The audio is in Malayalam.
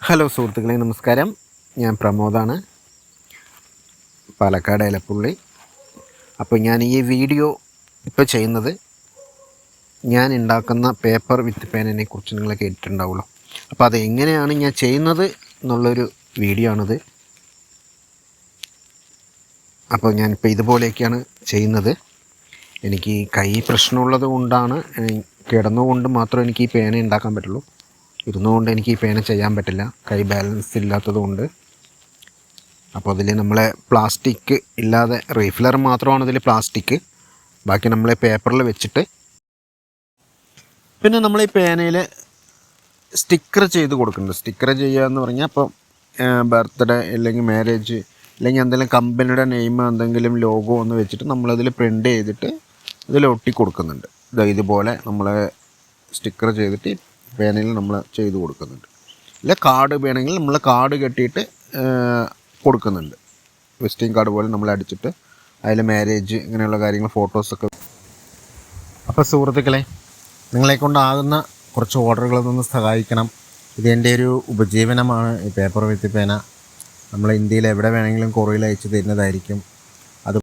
ഹലോ സുഹൃത്തുക്കളെ, നമസ്കാരം. ഞാൻ പ്രമോദാണ്, പാലക്കാട് എലപ്പുള്ളി. അപ്പോൾ ഞാൻ ഈ വീഡിയോ ഇപ്പോൾ ചെയ്യുന്നത് ഞാൻ ഉണ്ടാക്കുന്ന പേപ്പർ വിത്ത് പേനയെ കുറിച്ച് നിങ്ങൾ കേട്ടിട്ടുണ്ടാവുമല്ലോ. അപ്പോൾ അത് എങ്ങനെയാണ് ഞാൻ ചെയ്യുന്നത് എന്നുള്ളൊരു വീഡിയോ ആണിത്. അപ്പോൾ ഞാനിപ്പോൾ ഇതുപോലെയൊക്കെയാണ് ചെയ്യുന്നത്. എനിക്ക് കൈ പ്രശ്നമുള്ളത് കൊണ്ടാണ്, കിടന്നുകൊണ്ട് മാത്രം എനിക്ക് ഈ പേന ഉണ്ടാക്കാൻ പറ്റുള്ളൂ. ഇരുന്നുകൊണ്ട് എനിക്ക് ഈ പേന ചെയ്യാൻ പറ്റില്ല, കൈ ബാലൻസ് ഇല്ലാത്തത് കൊണ്ട്. അപ്പോൾ അതിൽ നമ്മളെ പ്ലാസ്റ്റിക് ഇല്ലാതെ റീഫിലർ മാത്രമാണ് ഇതിൽ പ്ലാസ്റ്റിക്, ബാക്കി നമ്മളെ പേപ്പറിൽ വെച്ചിട്ട്. പിന്നെ നമ്മൾ ഈ പേനയിൽ സ്റ്റിക്കർ ചെയ്ത് കൊടുക്കുന്നുണ്ട്. സ്റ്റിക്കർ ചെയ്യുക എന്ന് പറഞ്ഞാൽ ഇപ്പോൾ ബർത്ത്ഡേ അല്ലെങ്കിൽ മാരേജ് അല്ലെങ്കിൽ എന്തെങ്കിലും കമ്പനിയുടെ നെയിം എന്തെങ്കിലും ലോഗോ ഒന്ന് വെച്ചിട്ട് നമ്മളതിൽ പ്രിൻ്റ് ചെയ്തിട്ട് ഇതിൽ ഒട്ടി കൊടുക്കുന്നുണ്ട്. ഇതുപോലെ നമ്മൾ സ്റ്റിക്കർ ചെയ്തിട്ട് പേനയിൽ നമ്മൾ ചെയ്ത് കൊടുക്കുന്നുണ്ട്. ഇല്ല കാർഡ് വേണമെങ്കിൽ നമ്മൾ കാർഡ് കെട്ടിയിട്ട് കൊടുക്കുന്നുണ്ട്. വിസിറ്റിംഗ് കാർഡ് പോലെ നമ്മൾ അടിച്ചിട്ട് അതിൽ മാരേജ് ഇങ്ങനെയുള്ള കാര്യങ്ങൾ ഫോട്ടോസൊക്കെ. അപ്പോൾ സുഹൃത്തുക്കളെ, നിങ്ങളെക്കൊണ്ടാകുന്ന കുറച്ച് ഓർഡറുകളൊന്ന് സഹായിക്കണം. ഇതെൻ്റെ ഒരു ഉപജീവനമാണ് ഈ പേപ്പർ വിത്ത് പേന. നമ്മൾ ഇന്ത്യയിൽ എവിടെ വേണമെങ്കിലും കൊറിയയിൽ അയച്ചു തരുന്നതായിരിക്കും.